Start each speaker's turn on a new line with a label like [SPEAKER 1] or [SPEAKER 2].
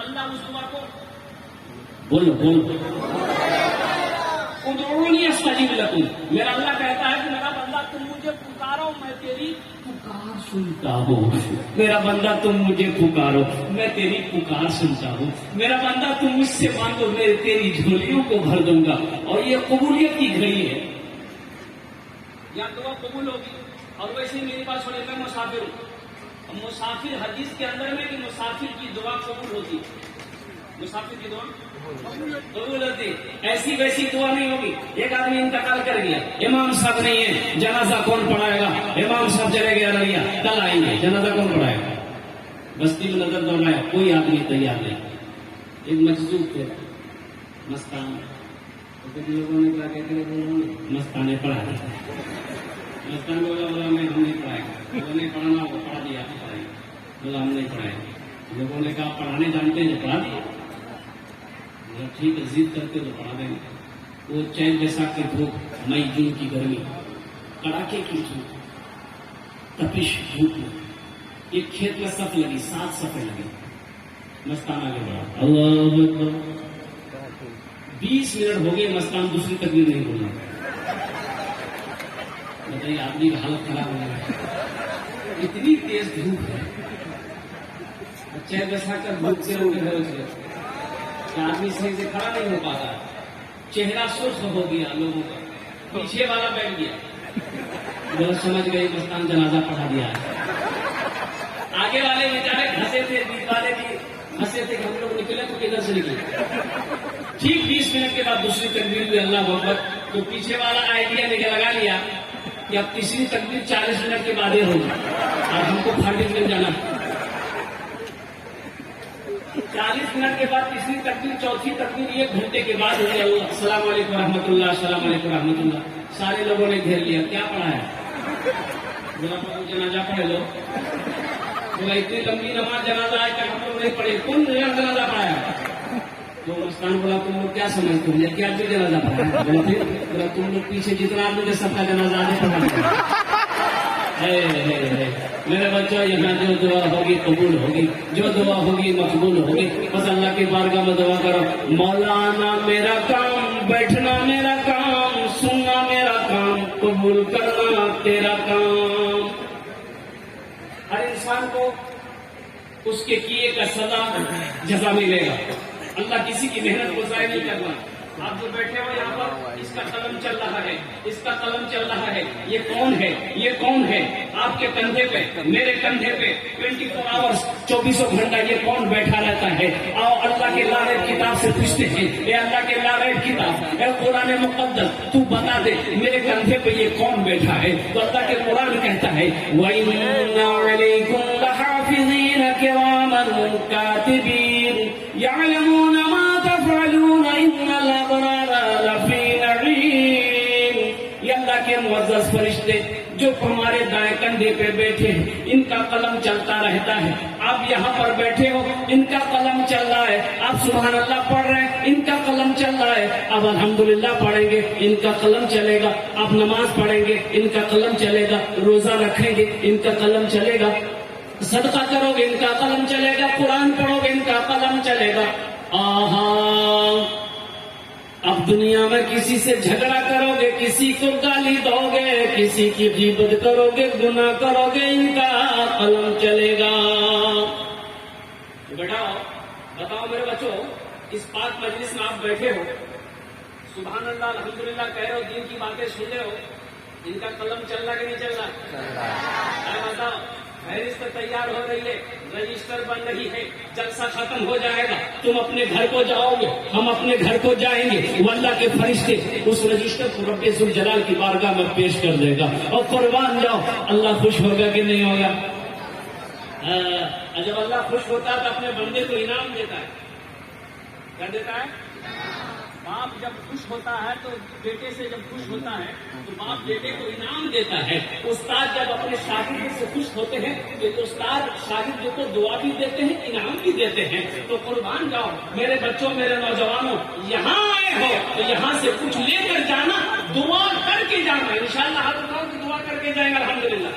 [SPEAKER 1] اللہ اس دعا کو بولو ادعونی استجب لکم. میرا اللہ کہتا ہے کہ میرا بندہ تم مجھے پکارو میں تیری پکار سنتا ہوں. میرا بندہ تم مجھے پکارو میں تیری پکار سنتا ہوں. میرا بندہ تم مجھ سے مانگو میں تیری جھولیوں کو بھر دوں گا. اور یہ قبولیت کی گھڑی ہے. یا دعا قبول ہوگی. اور ویسے میرے پاس چھوڑے میں مسافر ہوں. مسافر حدیث کے اندر میں کہ مسافر کی دعا قبول ہوتی. مسافر کی دعا قبول ہوتی. ایسی ویسی دعا نہیں ہوگی. ایک آدمی انتقال کر گیا, امام صاحب نہیں ہے, جنازہ کون پڑھائے گا؟ امام صاحب چلے گیا رہیا, کل آئیں گے, جنازہ کون پڑھائے گا؟ بستی میں نظر دوڑایا, کوئی آدمی تیار نہیں. ایک مجذوب تھے مستان, لوگوں نے کیا کہتے ہیں مستانے پڑھا دیتا ہے. مستان بولا ہم نہیں پڑھائے گا. لوگوں نے پڑھانا ہوگا پڑھا دیا, بولا ہم نہیں پڑھائے گا. لوگوں نے کہا پڑھانے جانتے ہیں, پڑھا دیا. ٹھیک ہے, ضد کرتے تو پڑھا دیں گے. وہ چین بیساکھ کی دھوپ, مئی جون کی گرمی, کڑاکے کی دھوپ, تپش دھوپ میں ایک کھیت میں صف لگی, 7 صفیں لگی. مستان آگے بڑھا, اللہ اکبر. 20 منٹ ہو گئے, مستان دوسری تکبیر نہیں بولنا. بتائیے آدمی کا حالت خراب ہو گیا. اتنی تیز دھوپ ہے, چین بیساکھ کر دھوپ سے روکے گئے, آدمی صحیح سے کھڑا نہیں ہو پاتا. چہرہ سرخ ہو گیا لوگوں کا. پیچھے والا بیٹھ گیا, لوگ سمجھ گئے مستان جنازہ پڑھا دیا ہے. آگے والے بیچارے ہنسے تھے, بیچ والے بھی ہنسے تھے کہ ہم لوگ نکلے تو کدھر سے نکلے. ٹھیک 20 منٹ کے بعد دوسری تکبیر ہوئی, اللہ اکبر. تو پیچھے والا آئیڈیا لے کے لگا لیا کہ اب تیسری تکبیر 40 منٹ کے بعد ہی ہوگی, اور ہم کو پھاٹک مل جانا. 40 منٹ کے بعد تیسری تکبیر, چوتھی تکبیر 1 گھنٹے کے بعد ہوئی. السلام علیکم رحمۃ اللہ, السلام علیکم رحمۃ اللہ. سارے لوگوں نے گھیر لیا, کیا پڑھا ہے؟ بولا جنازہ پڑھے لو. بولا اتنی لمبی نماز جنازہ آج تک ہم لوگ نہیں پڑھے, کون جنازہ پڑھایا؟ تو مستان بولا تم لوگ کیا سمجھتے ہو, کیا جنازہ پڑھا؟ بولا تم لوگ پیچھے جتنا آدمی سب کا جنازہ آگے پڑھا. میرے بچوں, یہاں جو دعا ہوگی قبول ہوگی, جو دعا ہوگی مقبول ہوگی. بس اللہ کی بارگاہ میں دعا کرو, مولانا میرا کام, بیٹھنا میرا کام, سننا میرا کام, قبول کرنا تیرا کام. ہر انسان کو اس کے کیے کا سزا جزا ملے گا. اللہ کسی کی محنت کو ضائع نہیں کرنا. آپ جو بیٹھے ہو یہاں پر, اس کا قلم چل رہا ہے, اس کا قلم چل رہا ہے. یہ کون ہے, یہ کون ہے آپ کے کندھے پہ, میرے کندھے پہ 24 آورس 24 گھنٹہ یہ کون بیٹھا رہتا ہے؟ آؤ اللہ کے لارے کتاب سے پوچھتے ہیں, اے اللہ کے لارے کتاب, اے قرآن مقدس, تو بتا دے میرے کندھے پہ یہ کون بیٹھا ہے. تو اللہ کے قرآن کہتا ہے وَإِنَّ عَلَيْكُمْ لَحَافِظِينَ كِرَامًا كَاتِبِينَ يَعْلَمُونَ مَا تَفْعَلُونَ إِنَّ الْأَبْرَارَ لَفِي نَعِيمٍ. یہ اللہ کے معزز فرشتے جو ہمارے دائیں کندھے پہ بیٹھے ہیں, ان کا قلم چلتا رہتا ہے. آپ یہاں پر بیٹھے ہو, ان کا قلم چل رہا ہے. آپ سبحان اللہ پڑھ رہے ہیں, ان کا قلم چل رہا ہے. اب الحمدللہ پڑھیں گے, ان کا قلم چلے گا. آپ نماز پڑھیں گے, ان کا قلم چلے گا. روزہ رکھیں گے, ان کا قلم چلے گا. صدقہ کرو گے, ان کا قلم چلے گا. قرآن پڑھو گے, ان کا قلم چلے گا. اب دنیا میں کسی سے جھگڑا کرو گے, کسی کو گالی دو گے, کسی کی غیبت کرو گے, گناہ کرو گے, ان کا قلم چلے گا. بیٹا بتاؤ میرے بچوں, اس پاک مجلس میں آپ بیٹھے ہو, سبحان اللہ الحمدللہ کہہ رہے ہو, دین کی باتیں سن رہے ہو, ان کا قلم چل رہا کہ نہیں چل رہا؟ بتاؤ, فہرست تیار ہو رہی ہے, رجسٹر بن رہی ہے, جلسہ ختم ہو جائے گا, تم اپنے گھر کو جاؤ گے, ہم اپنے گھر کو جائیں گے. وہ اللہ کے فرشتے اس رجسٹر کو رب ذوالجلال کی بارگاہ میں پیش کر دے گا. اور قربان جاؤ, اللہ خوش ہوگا کہ نہیں ہوگا؟ جب اللہ خوش ہوتا ہے تو اپنے بندے کو انعام دیتا ہے. کیا دیتا ہے؟ باپ جب خوش ہوتا ہے تو بیٹے سے جب خوش ہوتا ہے تو باپ بیٹے کو انعام دیتا ہے. استاد جب اپنے شاگرد سے خوش ہوتے ہیں تو استاد شاگرد کو دعا بھی دیتے ہیں, انعام بھی دیتے ہیں. تو قربان جاؤ میرے بچوں, میرے نوجوانوں, یہاں آئے ہو تو یہاں سے کچھ لے کر جانا, دعا کر کے جانا. انشاءاللہ ہر اٹھاؤ کی دعا کر کے جائیں گے الحمدللہ.